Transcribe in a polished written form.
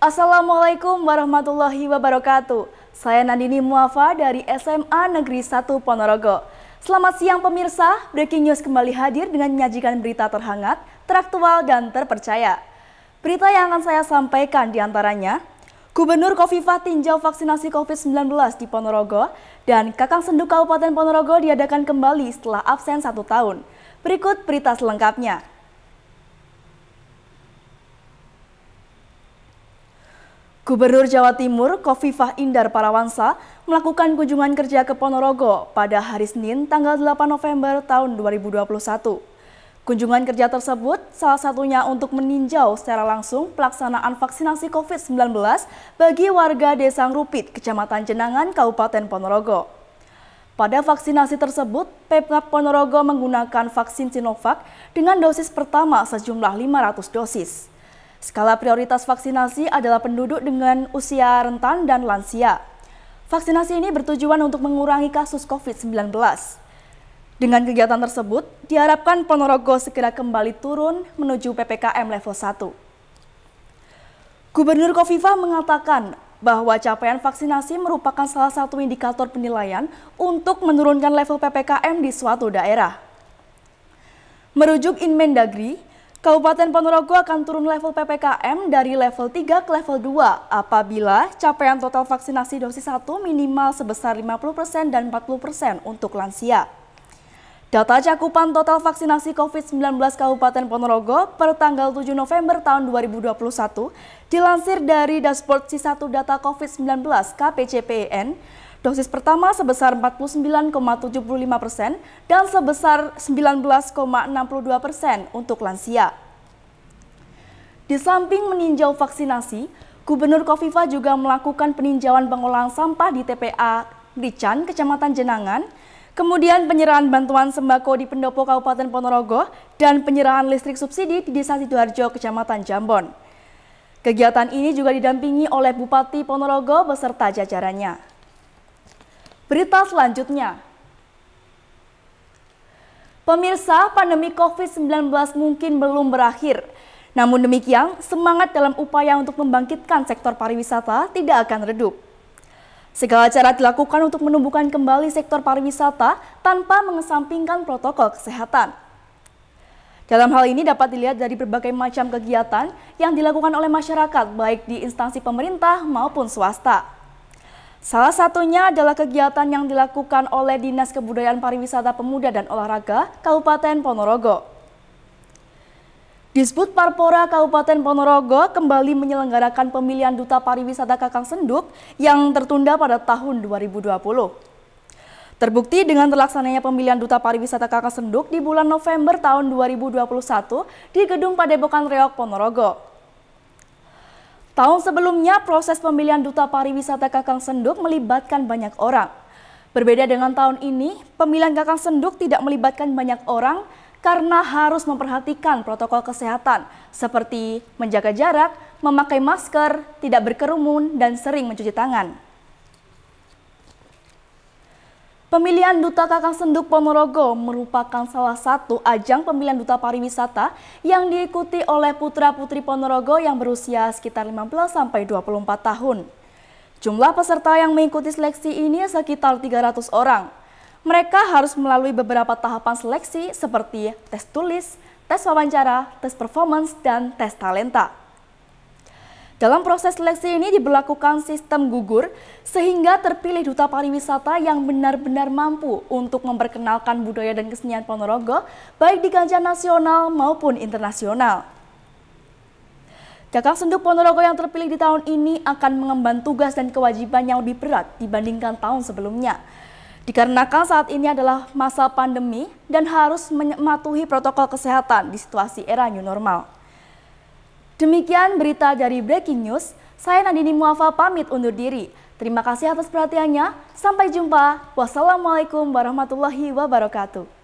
Assalamualaikum warahmatullahi wabarakatuh. Saya Nandini Muafa dari SMA Negeri 1 Ponorogo. Selamat siang pemirsa, Breaking News kembali hadir dengan menyajikan berita terhangat, teraktual, dan terpercaya. Berita yang akan saya sampaikan diantaranya, Gubernur Khofifah tinjau vaksinasi COVID-19 di Ponorogo, dan Kakang Senduk Kabupaten Ponorogo diadakan kembali setelah absen 1 tahun. Berikut berita selengkapnya. Gubernur Jawa Timur Khofifah Indar Parawansa melakukan kunjungan kerja ke Ponorogo pada hari Senin tanggal 8 November tahun 2021. Kunjungan kerja tersebut salah satunya untuk meninjau secara langsung pelaksanaan vaksinasi COVID-19 bagi warga Desa Ngrupit, Kecamatan Jenangan, Kabupaten Ponorogo. Pada vaksinasi tersebut, Pemkab Ponorogo menggunakan vaksin Sinovac dengan dosis pertama sejumlah 500 dosis. Skala prioritas vaksinasi adalah penduduk dengan usia rentan dan lansia. Vaksinasi ini bertujuan untuk mengurangi kasus COVID-19. Dengan kegiatan tersebut, diharapkan Ponorogo segera kembali turun menuju PPKM level 1. Gubernur Khofifah mengatakan bahwa capaian vaksinasi merupakan salah satu indikator penilaian untuk menurunkan level PPKM di suatu daerah. Merujuk Inmendagri, Kabupaten Ponorogo akan turun level PPKM dari level 3 ke level 2 apabila capaian total vaksinasi dosis 1 minimal sebesar 50% dan 40% untuk lansia. Data cakupan total vaksinasi COVID-19 Kabupaten Ponorogo per tanggal 7 November tahun 2021 dilansir dari dashboard C1 data COVID-19 KPCPEN, dosis pertama sebesar 49,75% dan sebesar 19,62% untuk lansia. Di samping meninjau vaksinasi, Gubernur Khofifah juga melakukan peninjauan pengolahan sampah di TPA Rican, Kecamatan Jenangan, kemudian penyerahan bantuan sembako di Pendopo Kabupaten Ponorogo, dan penyerahan listrik subsidi di Desa Sidoarjo, Kecamatan Jambon. Kegiatan ini juga didampingi oleh Bupati Ponorogo beserta jajarannya. Berita selanjutnya, pemirsa, pandemi COVID-19 mungkin belum berakhir. Namun demikian, semangat dalam upaya untuk membangkitkan sektor pariwisata tidak akan redup. Segala cara dilakukan untuk menumbuhkan kembali sektor pariwisata tanpa mengesampingkan protokol kesehatan. Dalam hal ini dapat dilihat dari berbagai macam kegiatan yang dilakukan oleh masyarakat, baik di instansi pemerintah maupun swasta. Salah satunya adalah kegiatan yang dilakukan oleh Dinas Kebudayaan Pariwisata Pemuda dan Olahraga Kabupaten Ponorogo. Disbud Parpora Kabupaten Ponorogo kembali menyelenggarakan pemilihan Duta Pariwisata Kakang Senduk yang tertunda pada tahun 2020. Terbukti dengan terlaksananya pemilihan Duta Pariwisata Kakang Senduk di bulan November tahun 2021 di Gedung Padepokan Reok Ponorogo. Tahun sebelumnya, proses pemilihan Duta Pariwisata Kakang Senduk melibatkan banyak orang. Berbeda dengan tahun ini, pemilihan Kakang Senduk tidak melibatkan banyak orang karena harus memperhatikan protokol kesehatan seperti menjaga jarak, memakai masker, tidak berkerumun, dan sering mencuci tangan. Pemilihan Duta Kakang Senduk Ponorogo merupakan salah satu ajang pemilihan Duta Pariwisata yang diikuti oleh putra-putri Ponorogo yang berusia sekitar 15-24 tahun. Jumlah peserta yang mengikuti seleksi ini sekitar 300 orang. Mereka harus melalui beberapa tahapan seleksi seperti tes tulis, tes wawancara, tes performance, dan tes talenta. Dalam proses seleksi ini diberlakukan sistem gugur sehingga terpilih Duta Pariwisata yang benar-benar mampu untuk memperkenalkan budaya dan kesenian Ponorogo baik di kancah nasional maupun internasional. Kakang Senduk Ponorogo yang terpilih di tahun ini akan mengemban tugas dan kewajiban yang lebih berat dibandingkan tahun sebelumnya. Dikarenakan saat ini adalah masa pandemi dan harus mematuhi protokol kesehatan di situasi era new normal. Demikian berita dari Breaking News, saya Nandini Muafa pamit undur diri. Terima kasih atas perhatiannya, sampai jumpa. Wassalamualaikum warahmatullahi wabarakatuh.